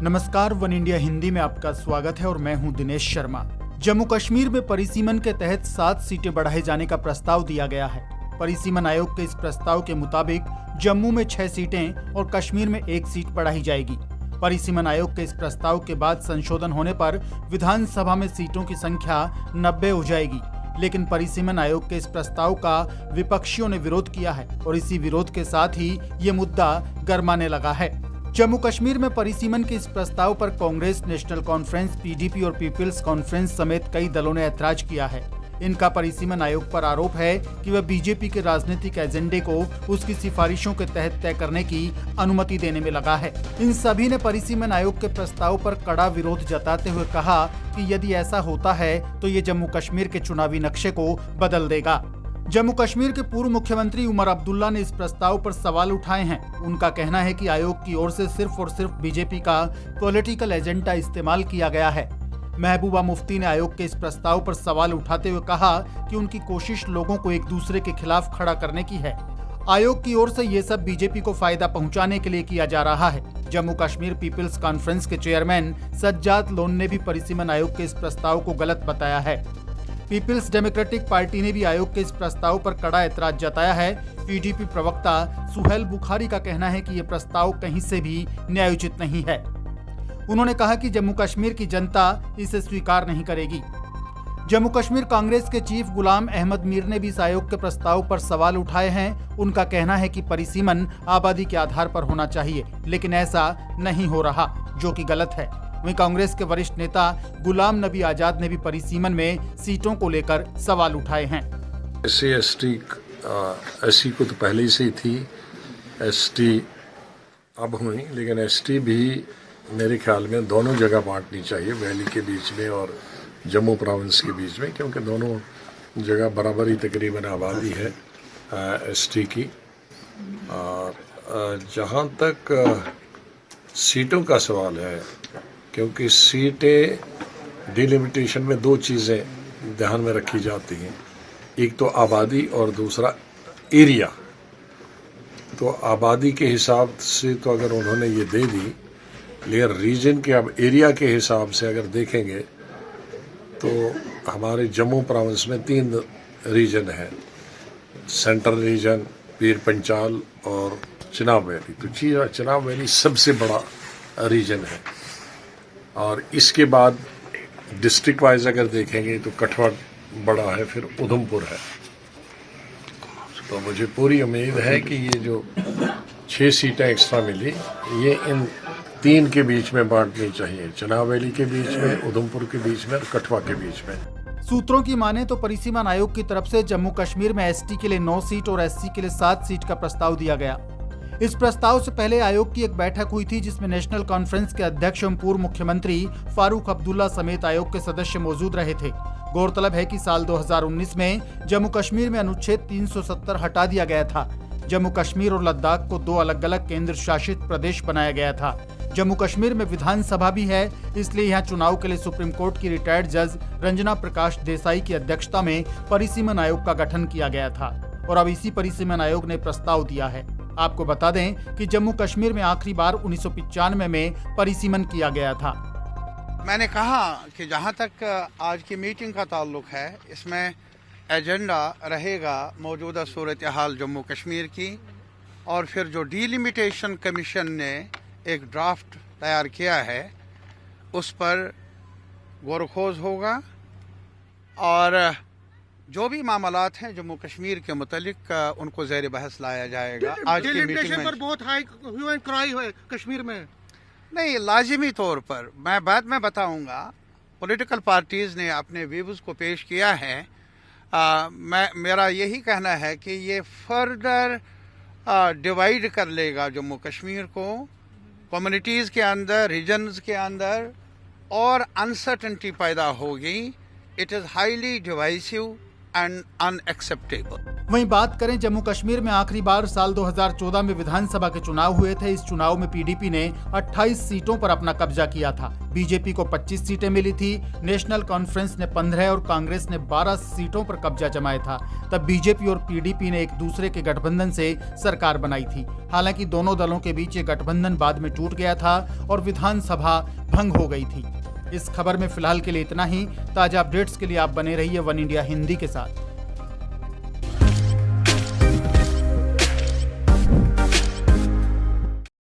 नमस्कार, one India Hindi में आपका स्वागत है और मैं हूं दिनेश शर्मा। जम्मू कश्मीर में परिसीमन के तहत 7 सीटें बढ़ाए जाने का प्रस्ताव दिया गया है। परिसीमन आयोग के इस प्रस्ताव के मुताबिक जम्मू में 6 सीटें और कश्मीर में 1 सीट बढ़ाई जाएगी। परिसीमन आयोग के इस प्रस्ताव के बाद संशोधन होने पर विधानसभा में सीटों की संख्या 90 हो जाएगी। लेकिन परिसीमन आयोग के इस प्रस्ताव का विपक्षियों ने विरोध किया है और इसी विरोध के साथ ही ये मुद्दा गरमाने लगा है। जम्मू कश्मीर में परिसीमन के इस प्रस्ताव पर कांग्रेस, नेशनल कॉन्फ्रेंस, पीडीपी और पीपल्स कॉन्फ्रेंस समेत कई दलों ने ऐतराज किया है। इनका परिसीमन आयोग पर आरोप है कि वह बीजेपी के राजनीतिक एजेंडे को उसकी सिफारिशों के तहत तय करने की अनुमति देने में लगा है। इन सभी ने परिसीमन आयोग के प्रस्ताव पर कड़ा विरोध जताते हुए कहा कि यदि ऐसा होता है तो ये जम्मू कश्मीर के चुनावी नक्शे को बदल देगा। जम्मू कश्मीर के पूर्व मुख्यमंत्री उमर अब्दुल्ला ने इस प्रस्ताव पर सवाल उठाए हैं। उनका कहना है कि आयोग की ओर से सिर्फ और सिर्फ बीजेपी का पॉलिटिकल एजेंडा इस्तेमाल किया गया है। महबूबा मुफ्ती ने आयोग के इस प्रस्ताव पर सवाल उठाते हुए कहा कि उनकी कोशिश लोगों को एक दूसरे के खिलाफ खड़ा करने की है। आयोग की ओर से ये सब बीजेपी को फायदा पहुंचाने के लिए किया जा रहा है। जम्मू कश्मीर पीपल्स कॉन्फ्रेंस के चेयरमैन सज्जाद लोन ने भी परिसीमन आयोग के इस प्रस्ताव को गलत बताया है। पीपल्स डेमोक्रेटिक पार्टी ने भी आयोग के इस प्रस्ताव पर कड़ा ऐतराज जताया है। पीडीपी प्रवक्ता सुहेल बुखारी का कहना है कि ये प्रस्ताव कहीं से भी न्यायोचित नहीं है। उन्होंने कहा कि जम्मू कश्मीर की जनता इसे स्वीकार नहीं करेगी। जम्मू कश्मीर कांग्रेस के चीफ गुलाम अहमद मीर ने भी इस आयोग के प्रस्ताव पर सवाल उठाए हैं। उनका कहना है कि परिसीमन आबादी के आधार पर होना चाहिए, लेकिन ऐसा नहीं हो रहा, जो कि गलत है। वहीं कांग्रेस के वरिष्ठ नेता गुलाम नबी आजाद ने भी परिसीमन में सीटों को लेकर सवाल उठाए हैं। एससी को तो पहले ही से ही थी, एसटी अब हुई, लेकिन एसटी भी मेरे ख्याल में दोनों जगह बांटनी चाहिए, वैली के बीच में और जम्मू प्रोविंस के बीच में, क्योंकि दोनों जगह बराबरी तकरीबन आबादी है एसटी की। और जहाँ तक सीटों का सवाल है, क्योंकि सीटें डिलिमिटेशन में 2 चीज़ें ध्यान में रखी जाती हैं, एक तो आबादी और दूसरा एरिया। तो आबादी के हिसाब से तो अगर उन्होंने ये दे दी, लेकिन रीजन के अब एरिया के हिसाब से अगर देखेंगे तो हमारे जम्मू प्रोविंस में 3 रीजन है, सेंट्रल रीजन, पीर पंचाल और चिनाब वैली। तो चिनाब वैली सबसे बड़ा रीजन है और इसके बाद डिस्ट्रिक्ट वाइज अगर देखेंगे तो कठुआ बड़ा है, फिर उधमपुर है। तो मुझे पूरी उम्मीद है कि ये जो 6 सीटें एक्स्ट्रा मिली, ये इन 3 के बीच में बांटनी चाहिए, चिनाब वैली के बीच में, उधमपुर के बीच में और कठुआ के बीच में। सूत्रों की माने तो परिसीमन आयोग की तरफ से जम्मू कश्मीर में एसटी के लिए 9 सीट और एससी के लिए 7 सीट का प्रस्ताव दिया गया। इस प्रस्ताव से पहले आयोग की एक बैठक हुई थी जिसमें नेशनल कॉन्फ्रेंस के अध्यक्ष एवं पूर्व मुख्यमंत्री फारूक अब्दुल्ला समेत आयोग के सदस्य मौजूद रहे थे। गौरतलब है कि साल 2019 में जम्मू कश्मीर में अनुच्छेद 370 हटा दिया गया था। जम्मू कश्मीर और लद्दाख को 2 अलग अलग केंद्र शासित प्रदेश बनाया गया था। जम्मू कश्मीर में विधानसभा भी है, इसलिए यहाँ चुनाव के लिए सुप्रीम कोर्ट की रिटायर्ड जज रंजना प्रकाश देसाई की अध्यक्षता में परिसीमन आयोग का गठन किया गया था और अब इसी परिसीमन आयोग ने प्रस्ताव दिया है। आपको बता दें कि जम्मू कश्मीर में आखिरी बार 1995 में परिसीमन किया गया था। मैंने कहा कि जहां तक आज की मीटिंग का ताल्लुक है, इसमें एजेंडा रहेगा मौजूदा सूरत हाल जम्मू कश्मीर की, और फिर जो डिलिमिटेशन कमीशन ने एक ड्राफ्ट तैयार किया है उस पर गौर-खोज होगा और जो भी मामलात हैं जम्मू कश्मीर के मुतालिक उनको ज़ेर बहस लाया जाएगा। आज की मीटिंग में पर बहुत हाई ह्यू एंड क्राई है कश्मीर में। नहीं, लाजिमी तौर पर मैं बाद में बताऊंगा। पॉलिटिकल पार्टीज़ ने अपने व्यूज़ को पेश किया है। मेरा यही कहना है कि ये फर्दर डिवाइड कर लेगा जम्मू कश्मीर को, कम्युनिटीज़ के अंदर, रीजन्स के अंदर, और अनसर्टेनिटी पैदा होगी। It is highly divisive and unacceptable. वहीं बात करें जम्मू कश्मीर में आखिरी बार साल 2014 में विधानसभा के चुनाव हुए थे। इस चुनाव में पीडीपी ने 28 सीटों पर अपना कब्जा किया था। बीजेपी को 25 सीटें मिली थी, नेशनल कॉन्फ्रेंस ने 15 और कांग्रेस ने 12 सीटों पर कब्जा जमाया था। तब बीजेपी और पीडीपी ने एक दूसरे के गठबंधन से सरकार बनाई थी। हालांकि दोनों दलों के बीच ये गठबंधन बाद में टूट गया था और विधानसभा भंग हो गई थी। इस खबर में फिलहाल के लिए इतना ही। ताजा अपडेट्स के लिए आप बने रहिए वन इंडिया हिंदी के साथ।